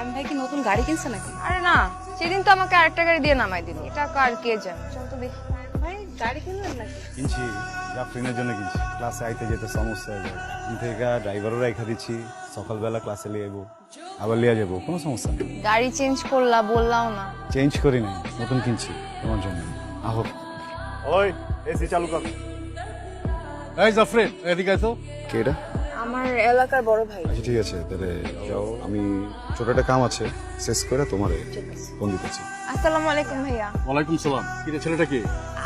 সায়ন ভাই কি নতুন গাড়ি কিনছে নাকি? আরে না, সেদিন তো আমাকে আরেকটা গাড়ি দিয়ে নামাই দিল। এটা কার কে জানে, চল তো দেখি। ভাই গাড়ি কিনলেন নাকি? কিনছি, জাফরিনের জন্য কিনছি। ক্লাসে আইতে যেতে সমস্যা হয়ে যায়, থেকে ড্রাইভারও রেখা দিচ্ছি। সকালবেলা ক্লাসে লিয়ে যাবো, আবার লিয়ে যাবো, কোনো সমস্যা নেই। গাড়ি চেঞ্জ করলা, বললাও না। চেঞ্জ করি নাই, নতুন কিনছি তোমার জন্য। আহো, ওই এসি চালু কর। এই জাফরিন, এদিকে আয় তো। কে এটা? আমার এলাকার বড় ভাই। আচ্ছা ঠিক আছে, তাহলে যাও, আমি ছোট একটা কাম আছে শেষ করে তোমারে ফোন দিতেছি। আসসালামু আলাইকুম ভাইয়া। ওয়ালাইকুম সালাম। কি রে, ছেলেটা কি?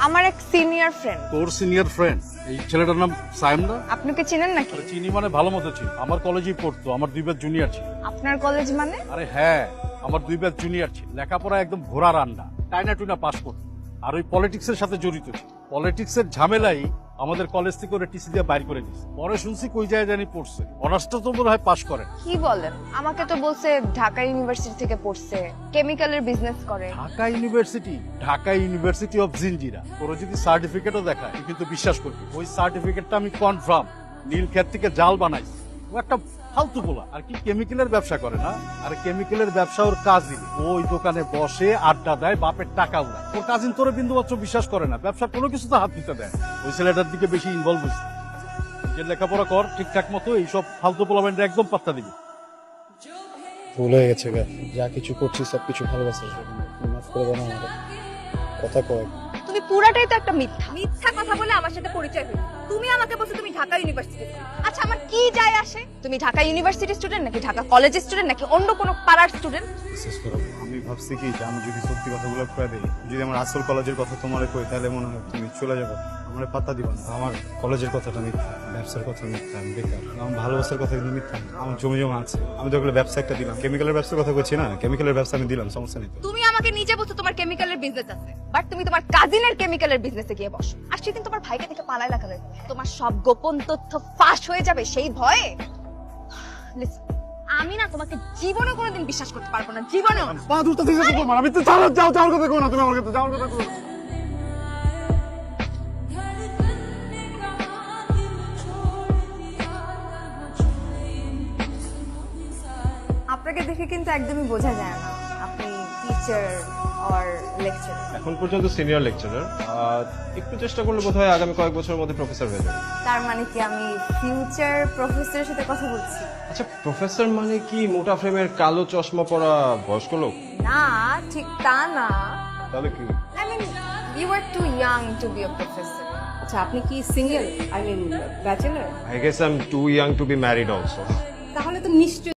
আমার এক সিনিয়র ফ্রেন্ড। তোর সিনিয়র ফ্রেন্ড? এই ছেলেটার নাম সায়েম না? আপনি কি চিনেন নাকি? আরে চিনি মানে ভালো মতো চিনি, আমার কলেজেই পড়তো, আমার 2 ব্যাচ জুনিয়র ছিল। আপনার কলেজ মানে? আরে হ্যাঁ, আমার 2 ব্যাচ জুনিয়র ছিল। লেখাপড়া একদম ঘোড়ার আন্ডা, টাইনা টুইনা পাস করতো। আর ওই পলিটিক্সের সাথে জড়িত ছিল। পলিটিক্সের ঝামেলাই আমাদের কলেজ থেকে ওরা টিসি দিয়ে বাইর করে দিচ্ছে। পরে শুনছি কই যায় জানি পড়ছে, অনার্সটা তো মনে হয় পাস করে। কি বলেন? আমাকে তো বলছে ঢাকা ইউনিভার্সিটি থেকে পড়ছে, কেমিক্যালের বিজনেস করে। Dhaka university? Dhaka university of Jinjira. তোর যদি সার্টিফিকেটও দেখায় তুই কিন্তু বিশ্বাস করবি, ওই সার্টিফিকেটটা আমি কনফার্ম নীল ক্ষেত থেকে জাল বানাইছি। ও একটা ফালতু বলা, আর কি কেমিক্যালের ব্যবসা করে না? আর কেমিক্যালের ব্যবসা ওর কাজিন। ওই দোকানে বসে আড্ডা দেয়, বাপের টাকা উড়ায়। ওর কাজিন তোরে বিন্দু মাত্র বিশ্বাস করে না, ব্যবসার কোনো কিছুতে হাত দিতে দেয়। ওই ছেলেটার দিকে বেশি ইনভলভ হয়েছে। নিজের লেখাপড়া কর ঠিকঠাক মতো, এইসব ফালতু পোলাবেনটা একদম পাত্তা দিবি। ভুল হয়ে গেছে গা, যা কিছু করছি সবকিছু ভালোবাসার জন্য। মাফ করে দাও না আমাকে। কথা কয় তুমি পুরাটাই তো একটা মিথ্যা মিথ্যা কথা বলে আমার সাথে পরিচয় হয়েছে। তুমি আমাকে বলছো তুমি ঢাকা ইউনিভার্সিটি। আচ্ছা আমার কি যায় আসে? তুমি ঢাকা ইউনিভার্সিটি স্টুডেন্ট নাকি ঢাকা কলেজের স্টুডেন্ট নাকি অন্য কোনো পাড়ার স্টুডেন্ট? বিশ্বাস করো, আমি ভাবছি কি যে আমি যদি সত্যি কথাগুলো কয়ে দিই, যদি আমার আসল কলেজের কথা তোমার কই, তাহলে মনে হয় তুমি চলে যাবে, আমার পাত্তা দিবা না। আমার কলেজের কথাটা মিথ্যা, ব্যবসার কথা মিথ্যা, আমি বেকার। আমার ভালোবাসার কথা কিন্তু মিথ্যা। আমার জমি জমা আছে, আমি তো ওগুলো ব্যবসা একটা দিলাম। কেমিক্যালের ব্যবসার কথা বলছি না, কেমিক্যালের ব্যবসা আমি দিলাম, সমস্যা নেই। তুমি আমাকে নিজে বলছো তোমার কেমিক্যালের বিজনেস আছে, বাট তুমি তোমার কাজিনের কেমিক্যালের বিজনেসে গিয়ে বসো। আর সেদিন তোমার ভাইকে দেখে পালায় লাগাবে, তোমার সব গোপন তথ্য ফাঁস হয়ে যাবে সেই ভয়ে। Listen, আমি না তোমাকে জীবনে কোনোদিন বিশ্বাস করতে পারবো না, জীবনেও না। পা দুটো দিকে তো মার, আমি তো যাও যাও যাওয়ার কথা কো না, তুমি আমার কাছে যাওয়ার কথা কো। আপনাকে দেখে কিন্তু একদমই বোঝা যায় না আপনি টিচার অর লেকচারার। এখন পর্যন্ত সিনিয়র লেকচারার, একটু চেষ্টা করলে বোধহয় আগামী কয়েক বছরের মধ্যে প্রফেসর হয়ে যাবে। তার মানে কি আমি ফিউচার প্রফেসরের সাথে কথা বলছি? আচ্ছা, প্রফেসর মানে কি মোটা ফ্রেমের কালো চশমা পরা বয়স্ক লোক? না, ঠিক তা না। তাহলে কি? I mean you are too young to be a professor. আচ্ছা আপনি কি single, I mean bachelor? I guess I am too young to be married also. তাহলে তো নিশ্চয়ই